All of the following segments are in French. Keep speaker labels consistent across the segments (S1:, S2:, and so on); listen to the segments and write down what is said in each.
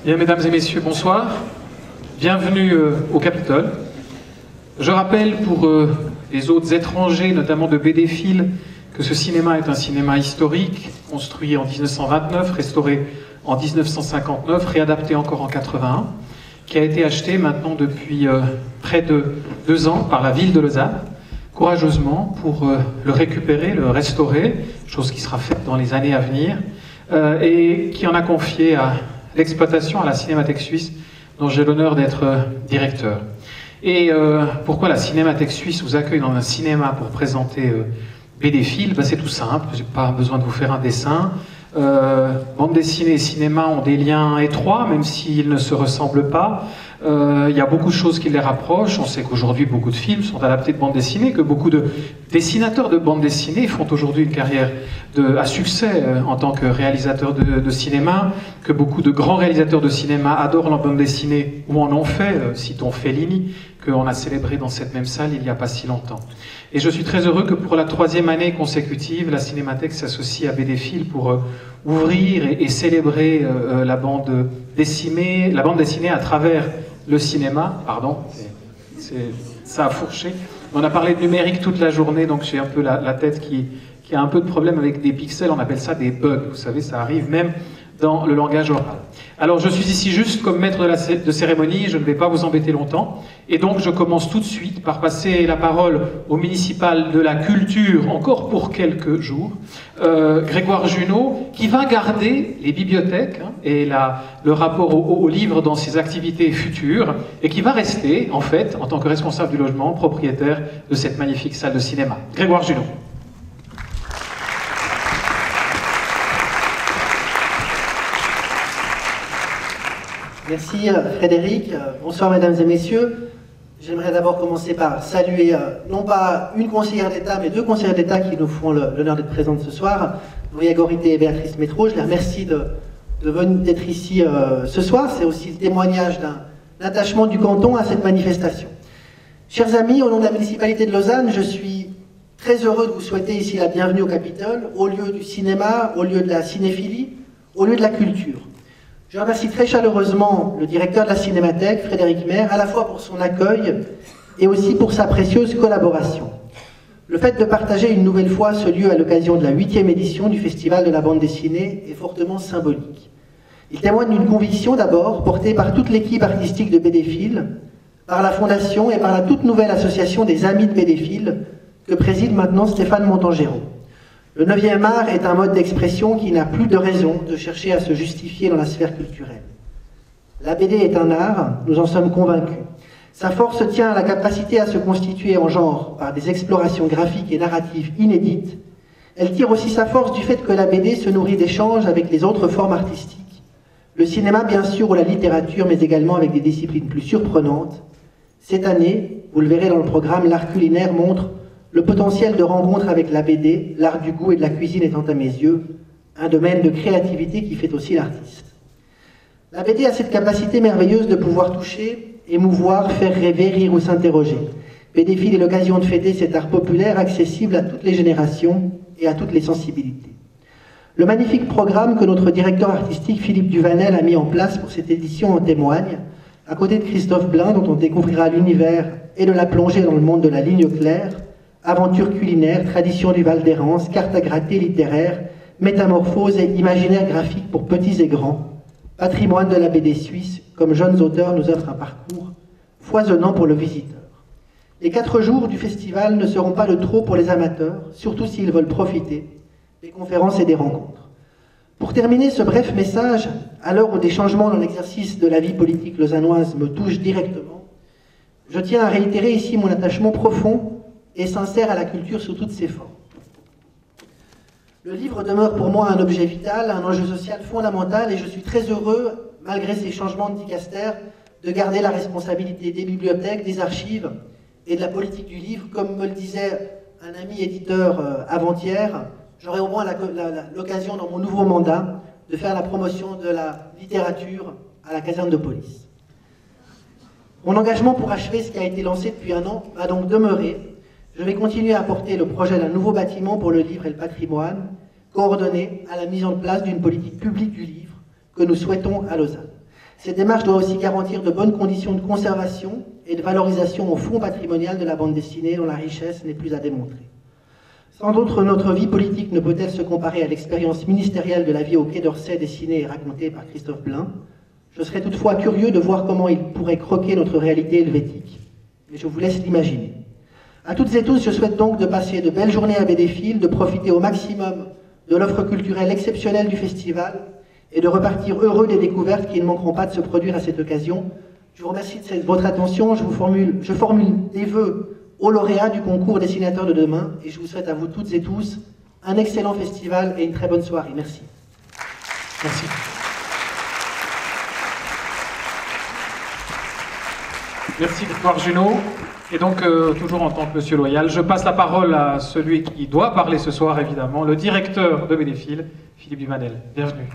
S1: Bien, mesdames et messieurs, bonsoir. Bienvenue au Capitole. Je rappelle pour les autres étrangers, notamment de BD-Fil, que ce cinéma est un cinéma historique, construit en 1929, restauré en 1959, réadapté encore en 81, qui a été acheté maintenant depuis près de 2 ans par la ville de Lausanne, courageusement, pour le récupérer, le restaurer, chose qui sera faite dans les années à venir, et qui en a confié à l'exploitation à la Cinémathèque Suisse, dont j'ai l'honneur d'être directeur. Et pourquoi la Cinémathèque Suisse vous accueille dans un cinéma pour présenter BD-Fil? C'est tout simple, j'ai pas besoin de vous faire un dessin. Bande dessinée et cinéma ont des liens étroits, même s'ils ne se ressemblent pas. Il y a beaucoup de choses qui les rapprochent. On sait qu'aujourd'hui, beaucoup de films sont adaptés de bande dessinée, que beaucoup de dessinateurs de bande dessinée font aujourd'hui une carrière à succès en tant que réalisateurs de cinéma, que beaucoup de grands réalisateurs de cinéma adorent la bande dessinée ou en ont fait, citons Fellini, qu'on a célébré dans cette même salle il n'y a pas si longtemps. Et je suis très heureux que pour la 3e année consécutive, la Cinémathèque s'associe à BD-Fil pour ouvrir et célébrer la bande dessinée à travers le cinéma. Pardon, ça a fourché. On a parlé de numérique toute la journée, donc j'ai un peu la tête qui a un peu de problème avec des pixels, on appelle ça des bugs. Vous savez, ça arrive même dans le langage oral. Alors je suis ici juste comme maître de cérémonie, je ne vais pas vous embêter longtemps, et donc je commence tout de suite par passer la parole au municipal de la culture, encore pour quelques jours, Grégoire Junot, qui va garder les bibliothèques et le rapport au livre dans ses activités futures, et qui va rester, en fait, en tant que responsable du logement, propriétaire de cette magnifique salle de cinéma. Grégoire Junot.
S2: Merci Frédéric. Bonsoir mesdames et messieurs. J'aimerais d'abord commencer par saluer non pas une conseillère d'État, mais 2 conseillères d'État qui nous font l'honneur d'être présentes ce soir, Maria Gorité et Béatrice Métro. Je les remercie d'être ici ce soir. C'est aussi le témoignage d'un attachement du canton à cette manifestation. Chers amis, au nom de la municipalité de Lausanne, je suis très heureux de vous souhaiter ici la bienvenue au Capitole, au lieu du cinéma, au lieu de la cinéphilie, au lieu de la culture. Je remercie très chaleureusement le directeur de la Cinémathèque, Frédéric Maire, à la fois pour son accueil et aussi pour sa précieuse collaboration. Le fait de partager une nouvelle fois ce lieu à l'occasion de la 8e édition du Festival de la bande dessinée est fortement symbolique. Il témoigne d'une conviction d'abord portée par toute l'équipe artistique de BD-Fil, par la Fondation et par la toute nouvelle association des Amis de BD-Fil que préside maintenant Stéphane Montangéro. Le 9e art est un mode d'expression qui n'a plus de raison de chercher à se justifier dans la sphère culturelle. La BD est un art, nous en sommes convaincus. Sa force tient à la capacité à se constituer en genre par des explorations graphiques et narratives inédites. Elle tire aussi sa force du fait que la BD se nourrit d'échanges avec les autres formes artistiques. Le cinéma bien sûr ou la littérature, mais également avec des disciplines plus surprenantes. Cette année, vous le verrez dans le programme, l'art culinaire montre le potentiel de rencontre avec la BD, l'art du goût et de la cuisine étant à mes yeux un domaine de créativité qui fait aussi l'artiste. La BD a cette capacité merveilleuse de pouvoir toucher, émouvoir, faire rêver, rire ou s'interroger. BD-Fil est l'occasion de fêter cet art populaire accessible à toutes les générations et à toutes les sensibilités. Le magnifique programme que notre directeur artistique Philippe Duvanel a mis en place pour cette édition en témoigne, à côté de Christophe Blain, dont on découvrira l'univers et de la plongée dans le monde de la ligne claire, aventures culinaires, traditions du Val d'Hérence, cartes à gratter littéraires, métamorphoses et imaginaires graphiques pour petits et grands, patrimoine de la BD suisse, comme jeunes auteurs nous offrent un parcours foisonnant pour le visiteur. Les 4 jours du festival ne seront pas de trop pour les amateurs, surtout s'ils veulent profiter des conférences et des rencontres. Pour terminer ce bref message, à l'heure où des changements dans l'exercice de la vie politique lausannoise me touchent directement, je tiens à réitérer ici mon attachement profond et sincère à la culture sous toutes ses formes. Le livre demeure pour moi un objet vital, un enjeu social fondamental, et je suis très heureux, malgré ces changements de dicaster, de garder la responsabilité des bibliothèques, des archives et de la politique du livre. Comme me le disait un ami éditeur avant-hier, j'aurai au moins l'occasion dans mon nouveau mandat de faire la promotion de la littérature à la caserne de police. Mon engagement pour achever ce qui a été lancé depuis 1 an va donc demeurer. Je vais continuer à porter le projet d'un nouveau bâtiment pour le livre et le patrimoine, coordonné à la mise en place d'une politique publique du livre que nous souhaitons à Lausanne. Cette démarche doit aussi garantir de bonnes conditions de conservation et de valorisation au fonds patrimonial de la bande dessinée dont la richesse n'est plus à démontrer. Sans doute, notre vie politique ne peut-elle se comparer à l'expérience ministérielle de la vie au Quai d'Orsay dessinée et racontée par Christophe Blain. Je serais toutefois curieux de voir comment il pourrait croquer notre réalité helvétique. Mais je vous laisse l'imaginer. À toutes et tous, je souhaite donc de passer de belles journées à Bédéfile, de profiter au maximum de l'offre culturelle exceptionnelle du festival et de repartir heureux des découvertes qui ne manqueront pas de se produire à cette occasion. Je vous remercie de votre attention. Je formule des vœux aux lauréats du concours Dessinateurs de demain et je vous souhaite à vous toutes et tous un excellent festival et une très bonne soirée. Merci.
S1: Merci. Merci Victoire Junot. Et donc, toujours en tant que monsieur loyal, je passe la parole à celui qui doit parler ce soir, évidemment, le directeur de Bédéfile, Philippe Duvanel. Bienvenue.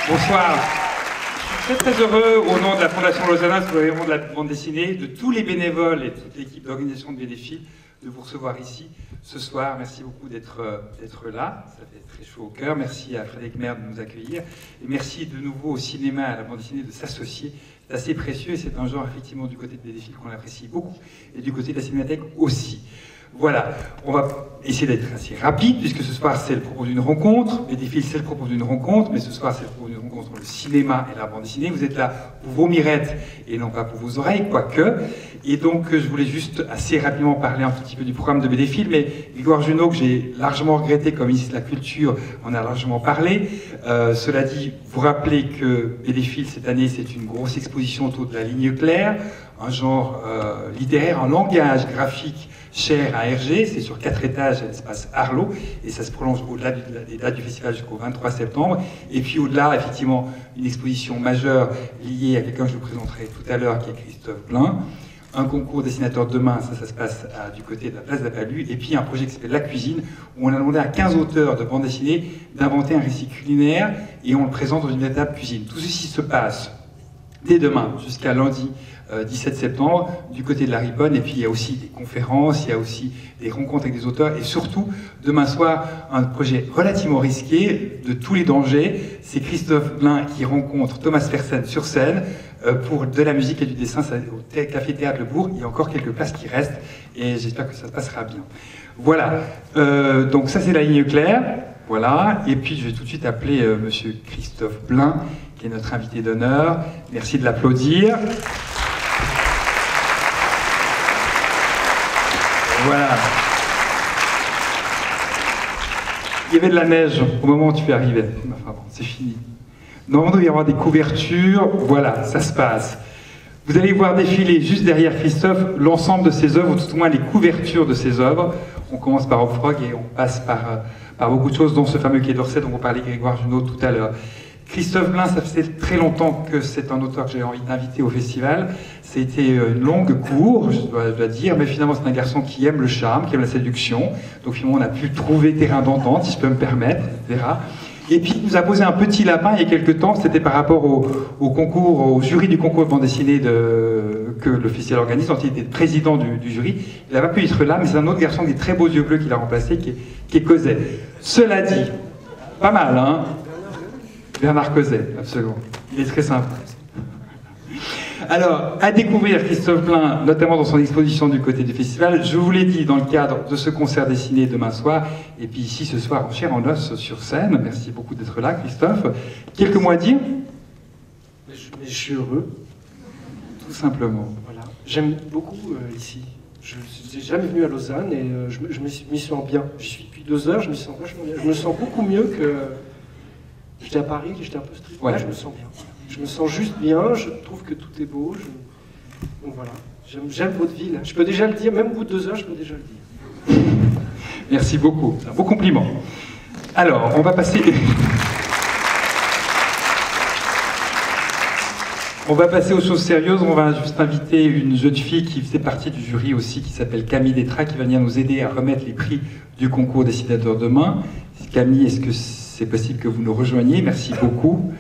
S3: Bonsoir. Je suis très heureux, au nom de la Fondation Lausanne, au nom de la bande dessinée, de tous les bénévoles et toute l'équipe d'organisation de Bédéfile, de vous recevoir ici ce soir. Merci beaucoup d'être là, ça fait très chaud au cœur. Merci à Frédéric Maire de nous accueillir. Et merci de nouveau au cinéma, à la bande dessinée de s'associer. C'est assez précieux et c'est un genre effectivement du côté de Bédéfile qu'on apprécie beaucoup et du côté de la Cinémathèque aussi. Voilà, on va essayer d'être assez rapide puisque ce soir c'est le propos d'une rencontre. Bédéfile c'est le propos d'une rencontre, mais ce soir c'est le propos d'une rencontre entre le cinéma et la bande dessinée. Vous êtes là pour vos mirettes et non pas pour vos oreilles, quoique. Et donc je voulais juste assez rapidement parler un tout petit peu du programme de Bédéfile, mais Victoire Junot, que j'ai largement regretté comme ministre de la Culture, en a largement parlé. Cela dit, vous rappelez que Bédéfile cette année c'est une grosse exposition autour de la ligne claire, un genre littéraire, un langage graphique cher à Hergé, c'est sur 4 étages à l'espace Arlot, et ça se prolonge au-delà des dates du festival jusqu'au 23 septembre. Et puis au-delà, effectivement, une exposition majeure liée à quelqu'un que je vous présenterai tout à l'heure, qui est Christophe Blain. Un concours Dessinateurs demain, ça se passe du côté de la place d'Apalu. Et puis un projet qui s'appelle La Cuisine, où on a demandé à 15 auteurs de bande dessinée d'inventer un récit culinaire, et on le présente dans une étape cuisine. Tout ceci se passe dès demain jusqu'à lundi 17 septembre, du côté de la Riponne, et puis il y a aussi des conférences, il y a aussi des rencontres avec des auteurs, et surtout, demain soir, un projet relativement risqué, de tous les dangers, c'est Christophe Blain qui rencontre Thomas Fersen sur scène, pour de la musique et du dessin au Café Théâtre Le Bourg. Il y a encore quelques places qui restent, et j'espère que ça se passera bien. Voilà, donc ça c'est la ligne claire, voilà, et puis je vais tout de suite appeler monsieur Christophe Blain, qui est notre invité d'honneur. Merci de l'applaudir. Voilà. Il y avait de la neige au moment où tu es arrivé. Enfin bon, c'est fini. Normalement, il va y avoir des couvertures. Voilà, ça se passe. Vous allez voir défiler juste derrière Christophe l'ensemble de ses œuvres, ou tout au moins les couvertures de ses œuvres. On commence par Hopfrog et on passe par beaucoup de choses, dont ce fameux Quai d'Orsay dont vous parlait Grégoire Junot tout à l'heure. Christophe Blain, ça faisait très longtemps que c'est un auteur que j'avais envie d'inviter au festival. C'était une longue cour, je dois dire, mais finalement c'est un garçon qui aime le charme, qui aime la séduction. Donc finalement on a pu trouver terrain d'entente, si je peux me permettre, etc. Et puis il nous a posé un petit lapin il y a quelques temps, c'était par rapport au concours, au jury du concours de bande dessinée que le festival organise, dont il était président du jury. Il n'a pas pu être là, mais c'est un autre garçon avec des très beaux yeux bleus qui l'a remplacé, qui est Cosette. Cela dit, pas mal, hein? Bernard Cosset, absolument. Il est très sympa. Alors, à découvrir Christophe Blain, notamment dans son exposition du côté du festival, je vous l'ai dit dans le cadre de ce concert dessiné demain soir, et puis ici ce soir en chair en os sur scène. Merci beaucoup d'être là, Christophe. Quelques mots à dire?
S4: Je suis heureux.
S3: Tout simplement.
S4: Voilà. J'aime beaucoup ici. Je n'étais jamais venu à Lausanne et je m'y sens bien. J'y suis depuis 2 heures, je m'y sens vachement bien. Je me sens beaucoup mieux que... J'étais à Paris, j'étais un peu strict.
S3: Ouais.
S4: Là, je me sens bien. Je me sens juste bien, je trouve que tout est beau. Donc voilà, j'aime votre ville. Je peux déjà le dire, même au bout de 2 heures, je peux déjà le dire.
S3: Merci beaucoup, c'est un beau compliment. Alors, on va passer... On va passer aux choses sérieuses. On va juste inviter une jeune fille qui faisait partie du jury aussi, qui s'appelle Camille Détra, qui va venir nous aider à remettre les prix du concours Dessinateurs demain. Camille, est-ce que c'est possible que vous nous rejoigniez? Merci beaucoup.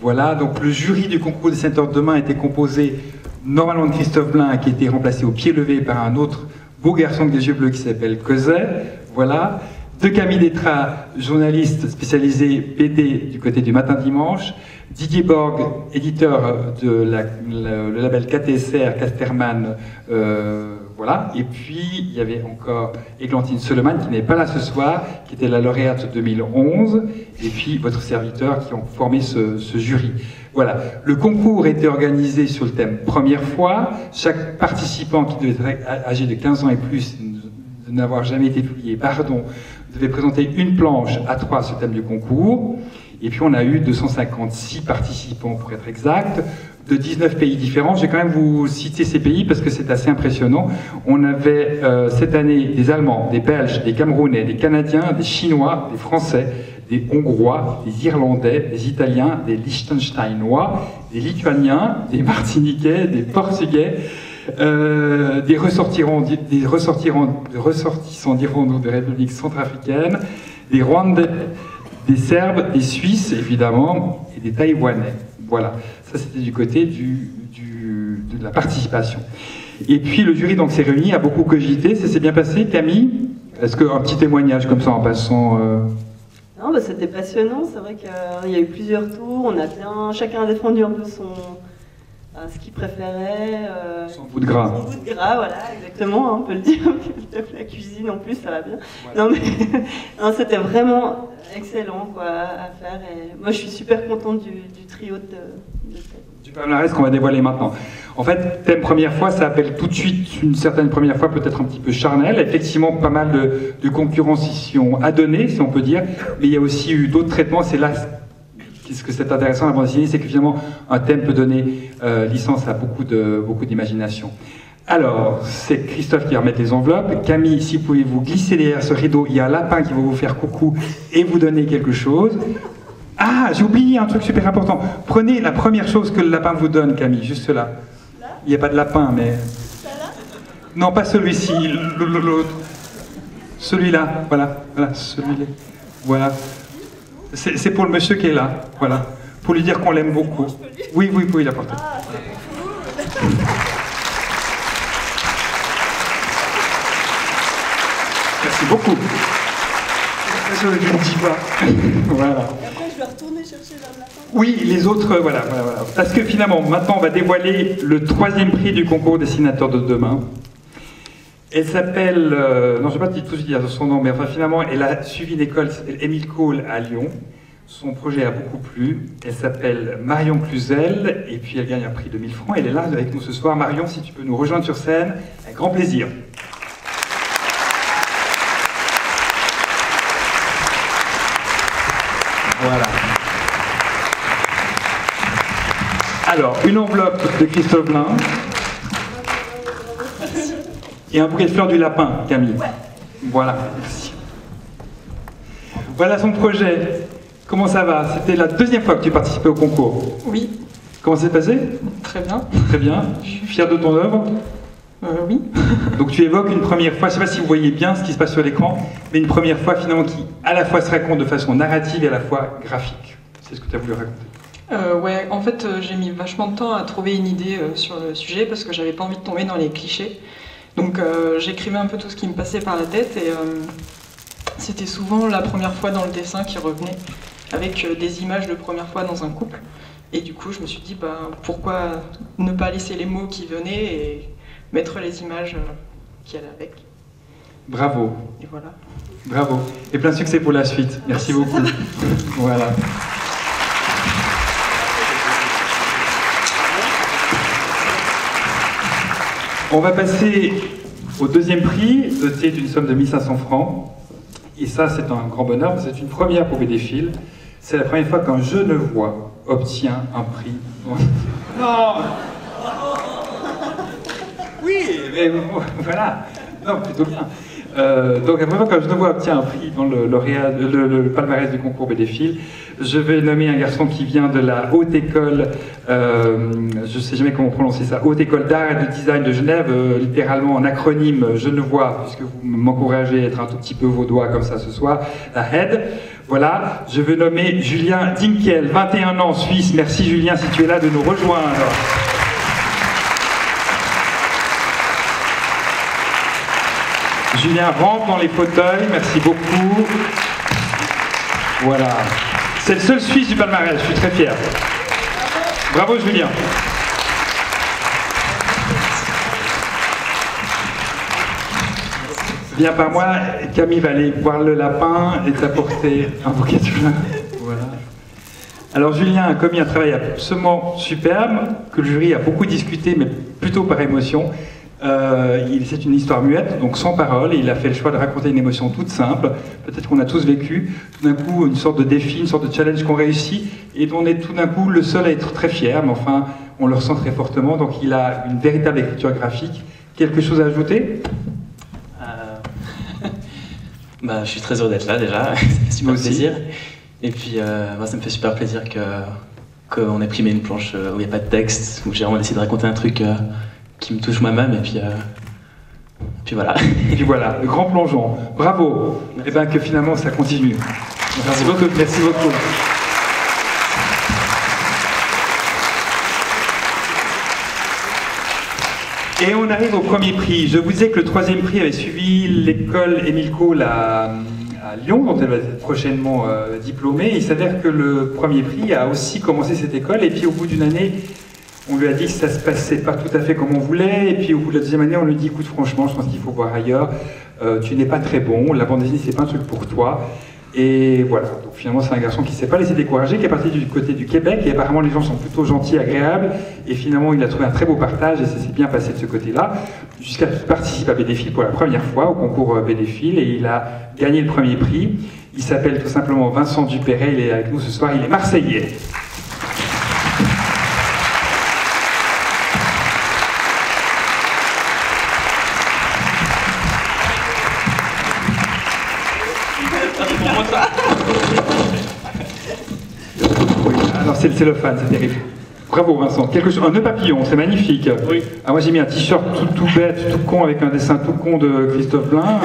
S3: Voilà, donc le jury du concours Dessinateurs demain était composé normalement de Christophe Blain, qui a été remplacé au pied levé par un autre beau garçon avec des yeux bleus qui s'appelle Cosset. Voilà. de Camille Détra, journaliste spécialisé BD du côté du Matin Dimanche, Didier Borg, éditeur de le label KTSR, Casterman, voilà. Et puis, il y avait encore Églantine Soloman, qui n'est pas là ce soir, qui était la lauréate 2011, et puis votre serviteur qui ont formé ce jury. Voilà. Le concours était organisé sur le thème première fois. Chaque participant qui devait être âgé de 15 ans et plus, de n'avoir jamais été publié, devait présenter une planche à 3 sur le thème du concours. Et puis on a eu 256 participants pour être exact, de 19 pays différents. Je vais quand même vous citer ces pays parce que c'est assez impressionnant. On avait cette année des Allemands, des Belges, des Camerounais, des Canadiens, des Chinois, des Français, des Hongrois, des Irlandais, des Italiens, des Liechtensteinois, des Lituaniens, des Martiniquais, des Portugais, des ressortissants, dirons-nous, de République centrafricaine, des Rwandais, des Serbes, des Suisses, évidemment, et des Taïwanais. Voilà, ça c'était du côté de la participation. Et puis le jury s'est réuni, a beaucoup cogité. Ça s'est bien passé, Camille? Est-ce qu'un petit témoignage comme ça en passant
S5: Non, bah, c'était passionnant. C'est vrai qu'il y a eu plusieurs tours. Chacun a défendu un peu ce qu'il préférait.
S3: Son bout de gras.
S5: Son bout de gras, voilà, exactement, on peut le dire. La cuisine en plus, ça va bien. Ouais. Non, mais non, c'était vraiment excellent quoi, à faire. Et moi, je suis super contente du trio de
S3: du palmarès qu'on va dévoiler maintenant. En fait, thème première fois, ça appelle tout de suite une certaine première fois peut-être un petit peu charnelle. Effectivement, pas mal de concurrence ici à donner, si on peut dire. Mais il y a aussi eu d'autres traitements. C'est là ce que c'est intéressant à la bande dessinée, c'est que finalement un thème peut donner licence à beaucoup d'imagination. Alors, c'est Christophe qui va remettre les enveloppes. Camille, si vous pouvez vous glisser derrière ce rideau, il y a un lapin qui va vous faire coucou et vous donner quelque chose. Ah, j'ai oublié un truc super important. Prenez la première chose que le lapin vous donne, Camille, juste là. Il n'y a pas de lapin, mais... Non, pas celui-ci, l'autre. Celui-là, voilà, celui-là. Voilà. C'est pour le monsieur qui est là, voilà. Pour lui dire qu'on l'aime beaucoup. Oui, vous pouvez l'apporter.
S5: Ah, c'est cool.
S3: Merci beaucoup.
S4: Je ne dis pas.
S3: Voilà.
S5: Et après, je vais retourner chercher la lapin.
S3: Oui, les autres, voilà. Parce que finalement, maintenant, on va dévoiler le 3e prix du concours Dessinateur de demain. Elle s'appelle, non, je ne vais pas tout dire son nom, mais enfin, finalement, elle a suivi l'école qui s'appelle Émile Cole à Lyon. Son projet a beaucoup plu. Elle s'appelle Marion Cluzel, et puis elle gagne un prix de 1000 francs. Elle est là avec nous ce soir. Marion, si tu peux nous rejoindre sur scène, avec grand plaisir. Voilà. Alors, une enveloppe de Christophe Blain. Et un bouquet de fleurs du lapin, Camille. Voilà, merci. Voilà son projet. Comment ça va? C'était la 2e fois que tu participais au concours.
S6: Oui.
S3: Comment c'est passé?
S6: Très bien.
S3: Très bien. Je suis fier de ton œuvre.
S6: Oui.
S3: Donc tu évoques une première fois, je ne sais pas si vous voyez bien ce qui se passe sur l'écran, mais une première fois finalement qui à la fois se raconte de façon narrative et à la fois graphique. C'est ce que tu as voulu raconter.
S6: Ouais, en fait j'ai mis vachement de temps à trouver une idée sur le sujet parce que j'avais pas envie de tomber dans les clichés. Donc j'écrivais un peu tout ce qui me passait par la tête et c'était souvent la première fois dans le dessin qui revenait avec des images de première fois dans un couple. Et du coup je me suis dit pourquoi ne pas laisser les mots qui venaient et mettre les images qui allaient avec.
S3: Bravo.
S6: Et voilà.
S3: Bravo. Et plein de succès pour la suite. Merci beaucoup. Voilà. On va passer au 2e prix, doté d'une somme de 1500 francs. Et ça, c'est un grand bonheur, c'est une première pour BDphil. C'est la première fois qu'un Genevois obtient un prix. Non! Oui, mais voilà. Non, plutôt bien. Donc, la première fois qu'un Genevois obtient un prix dans le palmarès du concours BDphil, je vais nommer un garçon qui vient de la Haute École, je ne sais jamais comment prononcer ça, Haute École d'Art et de Design de Genève, littéralement en acronyme genevois, puisque vous m'encouragez à être un tout petit peu vaudois comme ça ce soir, la HED. Voilà, je veux nommer Julien Dinkel, 21 ans, Suisse. Merci Julien si tu es là de nous rejoindre. Julien rentre dans les fauteuils, merci beaucoup. Voilà. C'est le seul Suisse du palmarès, je suis très fier. Bravo Julien. Viens par moi, Camille va aller voir le lapin et t'apporter un bouquet de fleurs. Voilà. Alors Julien a commis un travail absolument superbe, que le jury a beaucoup discuté, mais plutôt par émotion. C'est une histoire muette, donc sans parole, et il a fait le choix de raconter une émotion toute simple, peut-être qu'on a tous vécu, tout d'un coup une sorte de défi, une sorte de challenge qu'on réussit, et dont on est tout d'un coup le seul à être très fier, mais enfin on le ressent très fortement, donc il a une véritable écriture graphique. Quelque chose à ajouter?
S7: Je suis très heureux d'être là déjà, c'est super plaisir. Et puis moi ça me fait super plaisir qu'on ait primé une planche où il n'y a pas de texte, où j'ai vraiment essayé de raconter un truc qui me touche moi-même, et puis voilà.
S3: Et puis voilà, le grand plongeon. Bravo. Et bien que finalement ça continue. Merci beaucoup. Merci beaucoup. Et on arrive au premier prix. Je vous disais que le troisième prix avait suivi l'école Émile Cole à Lyon, dont elle va être prochainement diplômée. Il s'avère que le premier prix a aussi commencé cette école, et puis au bout d'une année, on lui a dit que ça se passait pas tout à fait comme on voulait, et puis au bout de la deuxième année, on lui dit, écoute, franchement, je pense qu'il faut voir ailleurs, tu n'es pas très bon, la bande dessinée, c'est pas un truc pour toi. Et voilà, donc finalement c'est un garçon qui ne s'est pas laissé décourager, qui est parti du côté du Québec, et apparemment les gens sont plutôt gentils, agréables, et finalement il a trouvé un très beau partage, et ça s'est bien passé de ce côté-là, jusqu'à ce qu'il participe à BD Fil pour la première fois au concours BD Fil, et il a gagné le premier prix. Il s'appelle tout simplement Vincent Dupéret, il est avec nous ce soir, il est marseillais. Alors c'est le cellophane, c'est terrible. Bravo Vincent. Un nœud papillon, c'est magnifique.
S8: Oui.
S3: Ah, moi j'ai mis un t-shirt tout bête, tout con, avec un dessin tout con de Christophe Blain.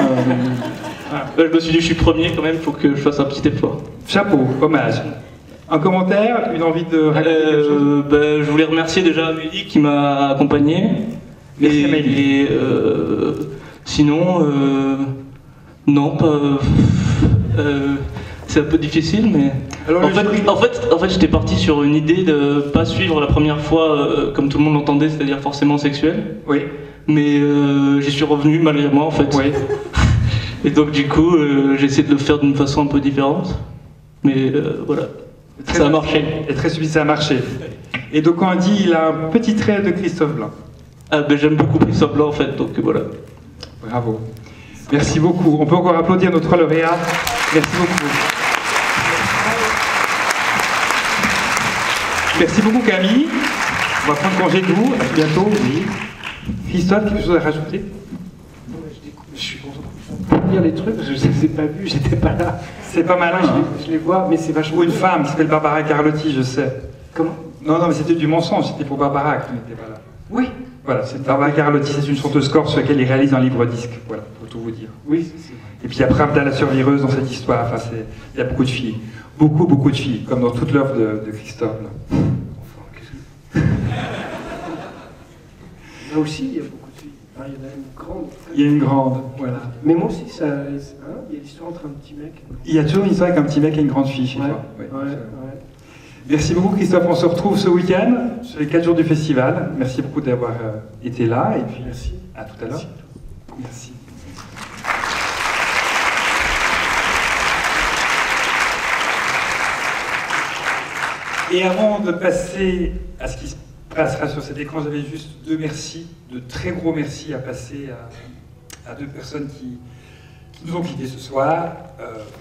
S8: Là, je me suis dit, je suis premier quand même, il faut que je fasse un petit effort.
S3: Chapeau, hommage. Un commentaire, une envie de raconter quelque chose?
S8: Je voulais remercier déjà Amélie qui m'a accompagné.
S3: Merci Amélie.
S8: Et sinon, non, pas. C'est un peu difficile, mais
S3: Alors,
S8: en fait, j'étais parti sur une idée de pas suivre la première fois comme tout le monde l'entendait, c'est-à-dire forcément sexuel.
S3: Oui.
S8: Mais j'y suis revenu malgré moi en fait.
S3: Oui.
S8: Et donc du coup, j'ai essayé de le faire d'une façon un peu différente. Mais voilà, ça a marché.
S3: Et très subtil, ça a marché. Et donc quand on dit, il a un petit trait de Christophe Blain.
S8: Ah ben j'aime beaucoup Christophe Blain en fait, donc voilà.
S3: Bravo. Merci beaucoup. On peut encore applaudir notre lauréat. Merci beaucoup. Merci beaucoup Camille. On va prendre congé de vous. À bientôt. Oui. Christophe, quelque chose à rajouter?
S4: Je suis content de lire les trucs, je ne les ai pas vus, j'étais pas là.
S3: C'est pas malin.
S4: Je les vois, mais c'est vachement...
S3: Ou une femme qui s'appelle Barbara Carlotti, je sais.
S4: Comment?
S3: Non, mais c'était du mensonge, c'était pour Barbara qui n'était pas là.
S4: Oui.
S3: Voilà, c'est Barbara Carlotti, c'est une chanteuse corse sur laquelle il réalise un livre-disque. Voilà, pour tout vous dire.
S4: Oui, c'est vrai.
S3: Et puis il y a Pravda la survireuse dans cette histoire. Enfin, il y a beaucoup de filles. Beaucoup de filles, comme dans toute l'œuvre de Christophe.
S4: Là aussi, il y a beaucoup de filles. Enfin, il y en a une grande.
S3: Il y a une grande, voilà.
S4: Mais moi aussi, il y a l'histoire entre un petit mec.
S3: Il y a toujours une histoire avec un petit mec et une grande fille chez toi. Ouais. Merci beaucoup Christophe, on se retrouve ce week-end, sur les 4 jours du festival. Merci beaucoup d'avoir été là, et puis
S4: merci.
S3: À tout à l'heure. Merci. Et avant de passer à ce qui se passera sur cet écran, j'avais juste 2 merci, de très gros merci à passer à 2 personnes qui nous ont quittés ce soir,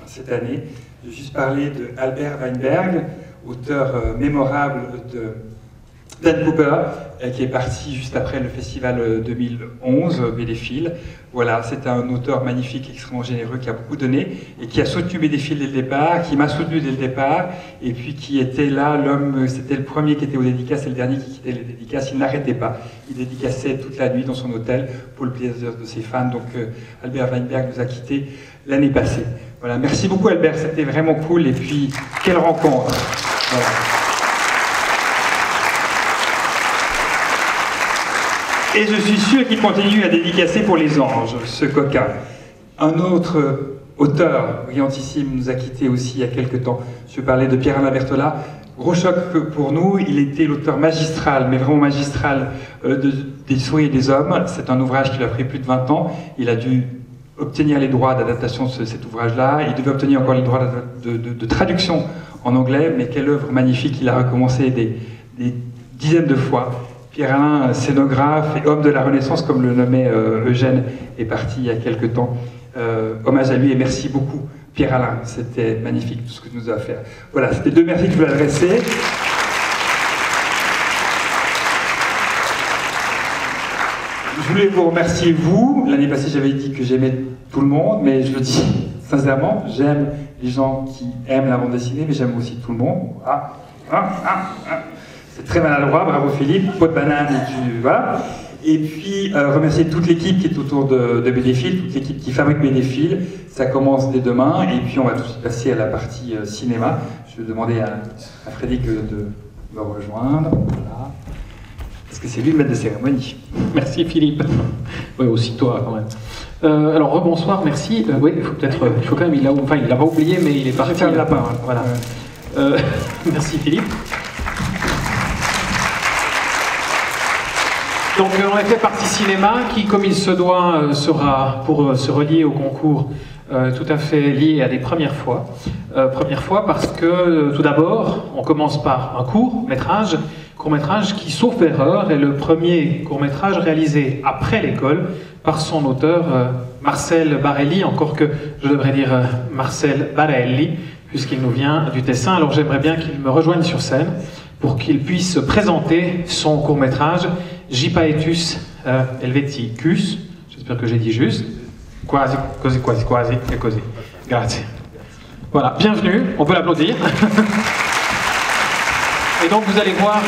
S3: cette année. Je vais juste parler de Albert Weinberg, auteur mémorable d'Anne Cooper, qui est parti juste après le festival 2011, BD Fil. Voilà, c'est un auteur magnifique, extrêmement généreux, qui a beaucoup donné, et qui a soutenu BD Fil dès le départ, qui m'a soutenu dès le départ, et puis qui était là, l'homme, c'était le premier qui était aux dédicaces, et le dernier qui quittait les dédicaces. Il n'arrêtait pas, il dédicaçait toute la nuit dans son hôtel, pour le plaisir de ses fans. Donc Albert Weinberg nous a quittés l'année passée. Voilà, merci beaucoup Albert, c'était vraiment cool, et puis quelle rencontre. Voilà. Et je suis sûr qu'il continue à dédicacer pour les anges, ce coquin. Un autre auteur brillantissime nous a quittés aussi il y a quelques temps. Je parlais de Pierre-Alain Berthollat. Gros choc pour nous, il était l'auteur magistral, mais vraiment magistral, des souris et des hommes. C'est un ouvrage qui lui a pris plus de 20 ans. Il a dû obtenir les droits d'adaptation de cet ouvrage-là. Il devait obtenir encore les droits de traduction en anglais, mais quelle œuvre magnifique. Il a recommencé des dizaines de fois. Pierre-Alain, scénographe et homme de la Renaissance, comme le nommait Eugène, est parti il y a quelques temps. Hommage à lui et merci beaucoup, Pierre-Alain. C'était magnifique tout ce que tu nous as fait. Voilà, c'était 2 merci que je voulais adresser. Je voulais vous remercier, vous. L'année passée, j'avais dit que j'aimais tout le monde, mais je le dis sincèrement, j'aime les gens qui aiment la bande dessinée, mais j'aime aussi tout le monde. C'est très maladroit, bravo Philippe, pot de banane et du... Voilà. Et puis, remercier toute l'équipe qui est autour de BDFil, toute l'équipe qui fabrique BDFil. Ça commence dès demain, et puis on va tout de suite passer à la partie cinéma. Je vais demander à Frédéric de me rejoindre. Voilà. Parce que c'est lui le maître de cérémonie.
S1: Merci Philippe. Oui, aussi toi quand même. Alors rebonsoir, merci. Oui, il faut peut-être, il faut quand même, enfin il l'a pas oublié, mais il est parti.
S3: Le lapin,
S1: voilà. Merci Philippe. Donc on effet partie cinéma qui, comme il se doit, sera pour se relier au concours tout à fait lié à des premières fois. Première fois parce que tout d'abord, on commence par un court-métrage qui, sauf erreur, est le premier court-métrage réalisé après l'école par son auteur Marcel Barelli, encore que je devrais dire Marcel Barelli, puisqu'il nous vient du Tessin. Alors j'aimerais bien qu'il me rejoigne sur scène pour qu'il puisse présenter son court-métrage Jipaetus Helveticus. J'espère que j'ai dit juste. Quasi. Grazie. Voilà, bienvenue, on peut l'applaudir. Et donc vous allez voir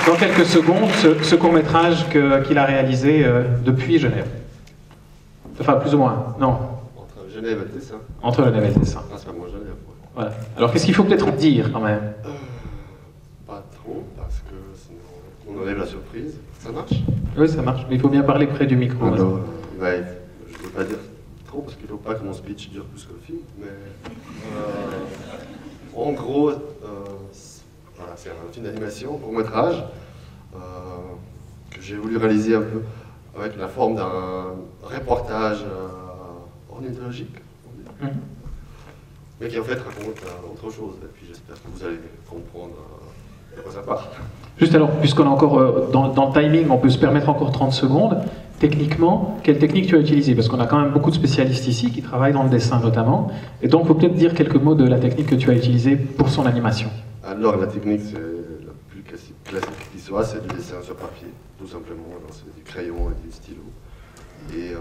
S1: dans quelques secondes ce court-métrage qu'il a réalisé depuis Genève. Enfin, plus ou moins, non.
S9: Entre Genève et le Tessin.
S1: Entre Genève et le Tessin.
S9: Principalement Genève, ouais.
S1: Voilà. Alors qu'est-ce qu'il faut peut-être dire quand même?
S9: Pas trop, parce que sinon on enlève la surprise. Ça marche?
S1: Oui, ça marche, mais il faut bien parler près du micro.
S9: Alors, ouais, je ne veux pas dire trop, parce qu'il ne faut pas que mon speech dure plus que le film, mais en gros, voilà, c'est un film d'animation, court-métrage, que j'ai voulu réaliser un peu avec la forme d'un reportage ornithologique, mais qui en fait raconte autre chose. Et puis j'espère que vous allez comprendre de quoi ça part.
S1: Juste alors, puisqu'on est encore dans le timing, on peut se permettre encore 30 secondes. Techniquement, quelle technique tu as utilisée? Parce qu'on a quand même beaucoup de spécialistes ici qui travaillent dans le dessin notamment. Et donc, il faut peut-être dire quelques mots de la technique que tu as utilisée pour son animation.
S9: Alors, la technique, c'est la plus classique qui soit, c'est du dessin sur papier, tout simplement. C'est du crayon et du stylo. Et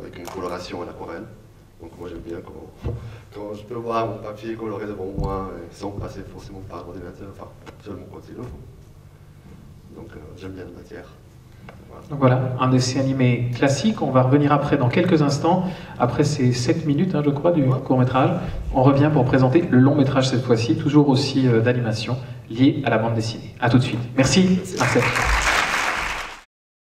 S9: avec une coloration à l'aquarelle. Donc moi, j'aime bien quand je peux voir mon papier coloré devant moi, sans passer forcément par l'ordinateur, enfin, seulement quand il le faut. Donc j'aime bien la matière. Voilà.
S1: Donc voilà, un dessin animé classique. On va revenir après dans quelques instants, après ces 7 minutes, je crois, du court-métrage. On revient pour présenter le long-métrage cette fois-ci, toujours aussi d'animation, lié à la bande dessinée. A tout de suite. Merci, Marcel.